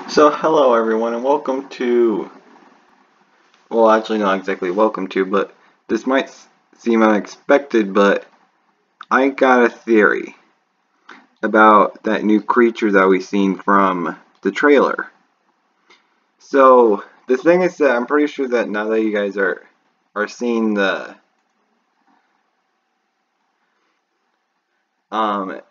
So hello everyone and welcome to, well actually not exactly welcome to, but this might seem unexpected, but I got a theory about that new creature that we've seen from the trailer. So the thing is that I'm pretty sure that now that you guys are seeing the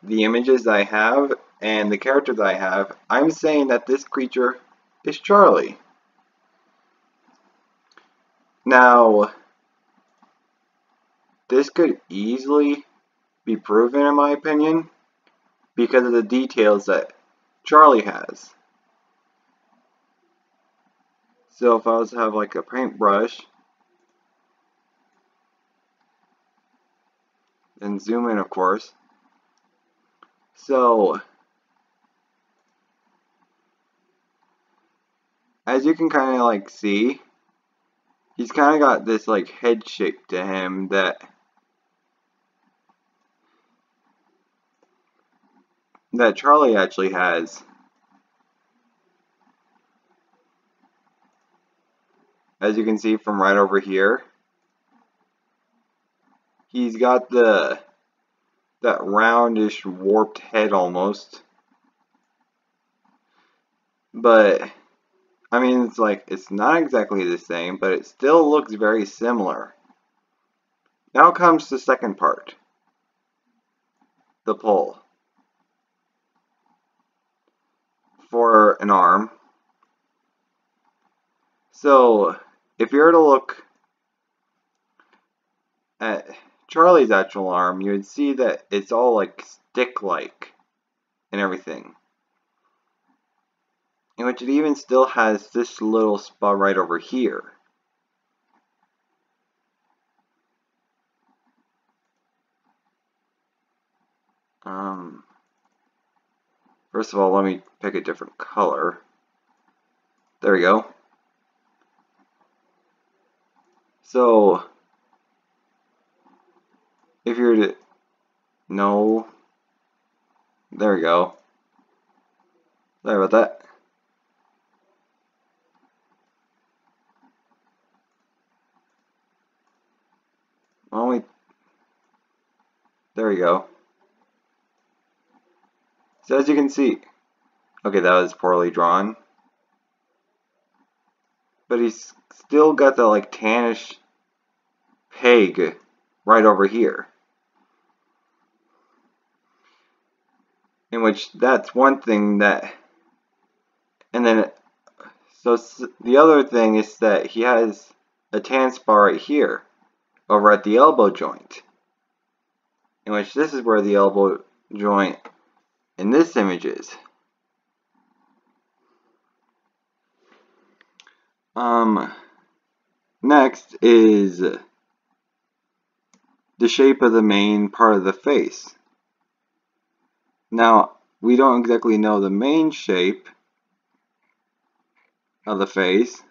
images that I have and the character that I have, I'm saying that this creature is Charlie. Now, this could easily be proven in my opinion because of the details that Charlie has. So if I was to have like a paintbrush and zoom in, of course. So as you can kind of like see, he's kind of got this like head shape to him that Charlie actually has. As you can see from right over here, he's got that roundish warped head almost. But I mean, it's not exactly the same, but it still looks very similar. Now comes the second part, the pole for an arm. So if you were to look at Charlie's actual arm, you would see that it's all like stick-like and everything. In which it even still has this little spot right over here. First of all, let me pick a different color. There we go. So, if you were to, no, there we go. Sorry about that. Well, there we go. So as you can see, okay, that was poorly drawn, but he's still got that like tannish peg right over here. In which that's one thing that, and then, so the other thing is that he has a tan spot right here, over at the elbow joint. In which this is where the elbow joint in this image is. Next is the shape of the main part of the face. Now, we don't exactly know the main shape of the face,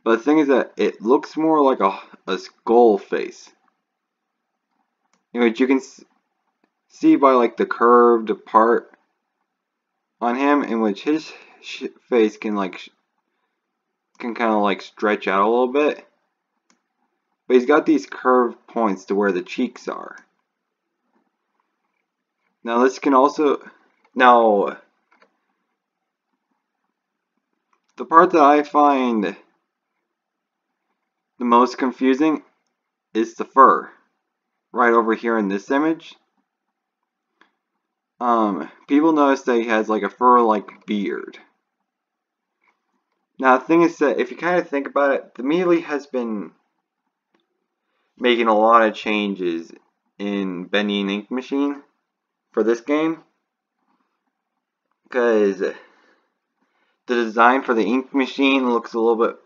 but the thing is that it looks more like a skull face. In which you can see by like the curved part on him, in which his face can kind of like stretch out a little bit, but he's got these curved points to where the cheeks are. Now this can also, now the part that I find the most confusing is the fur right over here in this image. People notice that he has like a fur-like beard. Now the thing is that if you kind of think about it, TheMeatly has been making a lot of changes in Bendy and Ink Machine for this game, because the design for the ink machine looks a little bit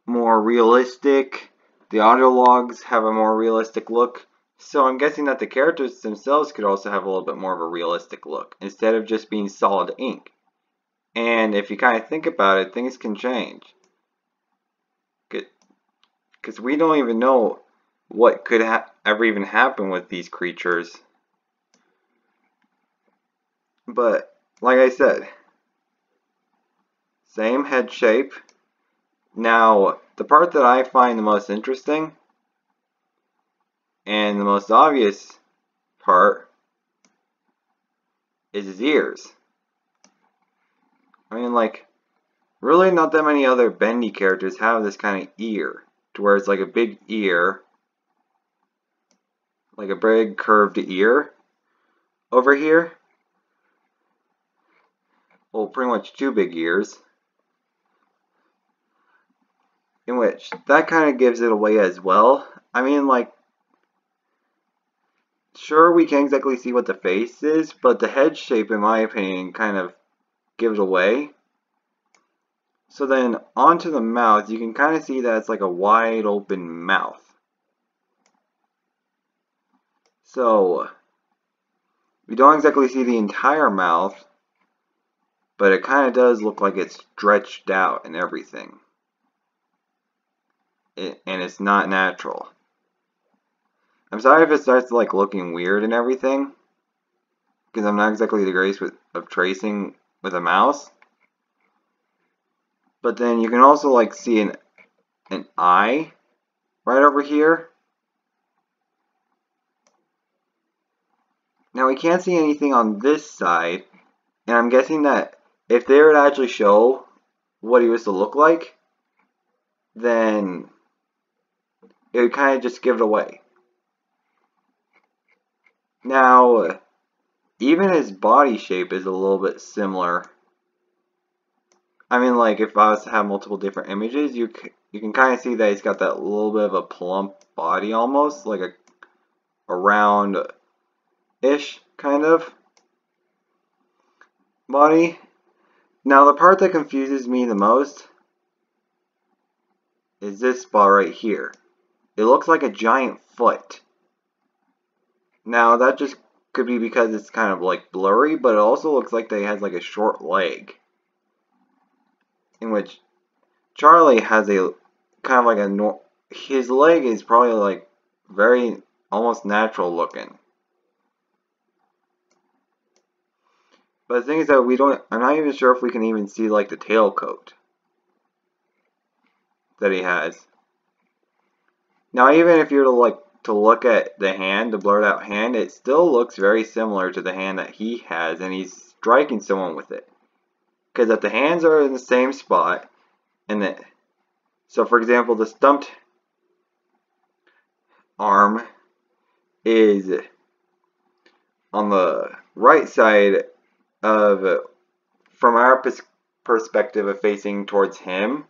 more realistic. The audio logs have a more realistic look. So I'm guessing that the characters themselves could also have a little bit more of a realistic look instead of just being solid ink. And if you kind of think about it, things can change. Because we don't even know what could ever even happen with these creatures. But, like I said, Same head shape. Now, the part that I find the most interesting and the most obvious part is his ears. I mean, like, really not that many other Bendy characters have this kind of ear, to where it's like a big ear, like a big curved ear over here. Well, pretty much two big ears, in which that kind of gives it away as well. I mean, like, sure, we can't exactly see what the face is, but the head shape, in my opinion, kind of gives it away. So then, onto the mouth, you can kind of see that it's like a wide open mouth. So, we don't exactly see the entire mouth, but it kind of does look like it's stretched out and everything. And it's not natural. I'm sorry if it starts like looking weird and everything, because I'm not exactly the greatest of tracing with a mouse. But then you can also like see an eye right over here. Now we can't see anything on this side, and I'm guessing that if they were to actually show what he was to look like, then it would kind of just give it away. Now, even his body shape is a little bit similar. I mean, like, if I was to have multiple different images, you can kind of see that he's got that little bit of a plump body almost, like a round-ish kind of body. Now, the part that confuses me the most is this spot right here. It looks like a giant foot. Now, that just could be because it's kind of like blurry, but it also looks like that he has like a short leg, in which Charlie has a kind of like his leg is probably like very almost natural looking. But the thing is that I'm not even sure if we can even see like the tail coat that he has. Now, even if you were to look at the hand, the blurred out hand, it still looks very similar to the hand that he has, and he's striking someone with it. Because if the hands are in the same spot, so for example, the stumped arm is on the right side of, from our perspective of facing towards him,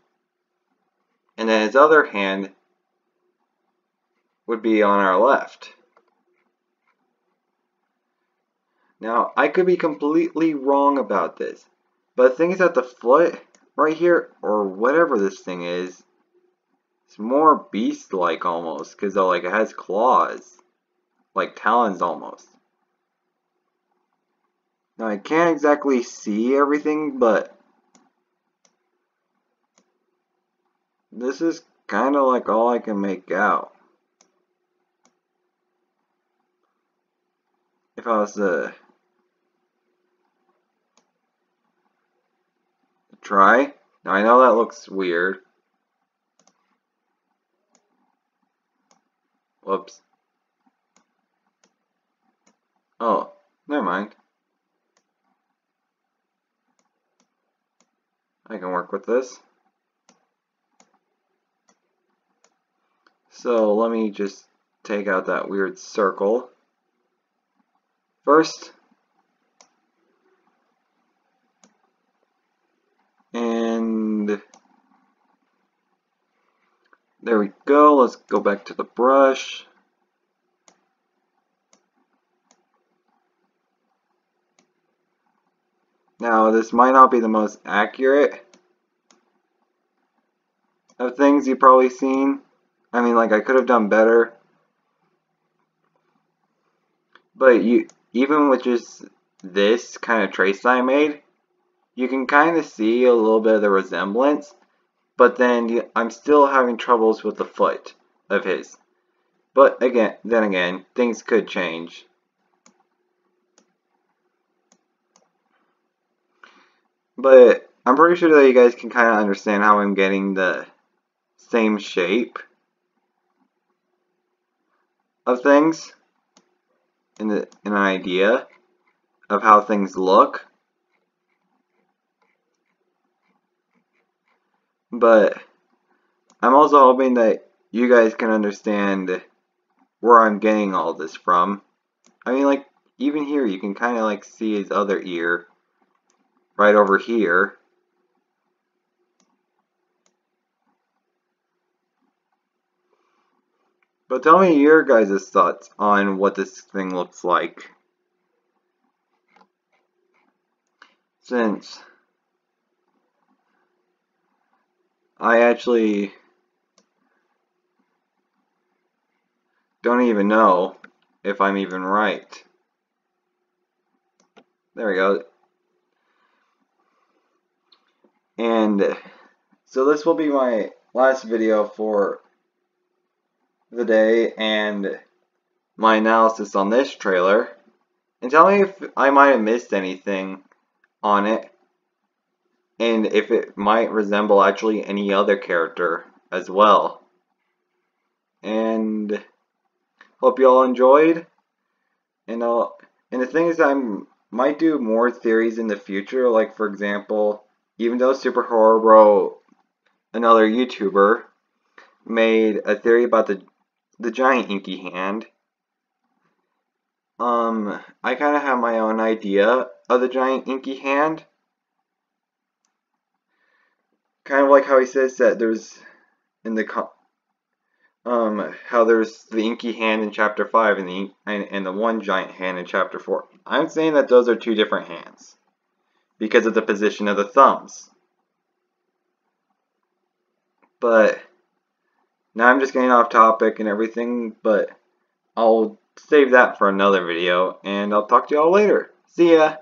and then his other hand would be on our left. Now, I could be completely wrong about this, but the thing is that the foot right here, or whatever this thing is, it's more beast-like almost, because like it has claws, like talons almost. Now, I can't exactly see everything, but this is kind of like all I can make out. If I was to try. Now, I know that looks weird. Whoops. Oh, never mind. I can work with this. So let me just take out that weird circle first. And there we go. Let's go back to the brush. Now, this might not be the most accurate of things you've probably seen. I mean, like, I could have done better. But even with just this kind of trace that I made, you can kind of see a little bit of the resemblance. But then I'm still having troubles with the foot of his. But then again, things could change. But I'm pretty sure that you guys can kind of understand how I'm getting the same shape of things and an idea of how things look. But I'm also hoping that you guys can understand where I'm getting all this from. I mean, like, even here you can kind of like see his other ear right over here. But tell me your guys' thoughts on what this thing looks like. Since I actually don't even know if I'm even right. There we go. And so this will be my last video for the day and my analysis on this trailer. And tell me if I might have missed anything on it, and if it might resemble actually any other character as well. And hope you all enjoyed. And the thing is, I might do more theories in the future. Like, for example, even though Super Horror Bro, another YouTuber, made a theory about the giant inky hand, I kind of have my own idea of the giant inky hand. Kind of like how he says that there's in the how there's the inky hand in chapter 5 and the one giant hand in chapter 4. I'm saying that those are two different hands because of the position of the thumbs. But now I'm just getting off topic and everything, but I'll save that for another video and I'll talk to y'all later. See ya!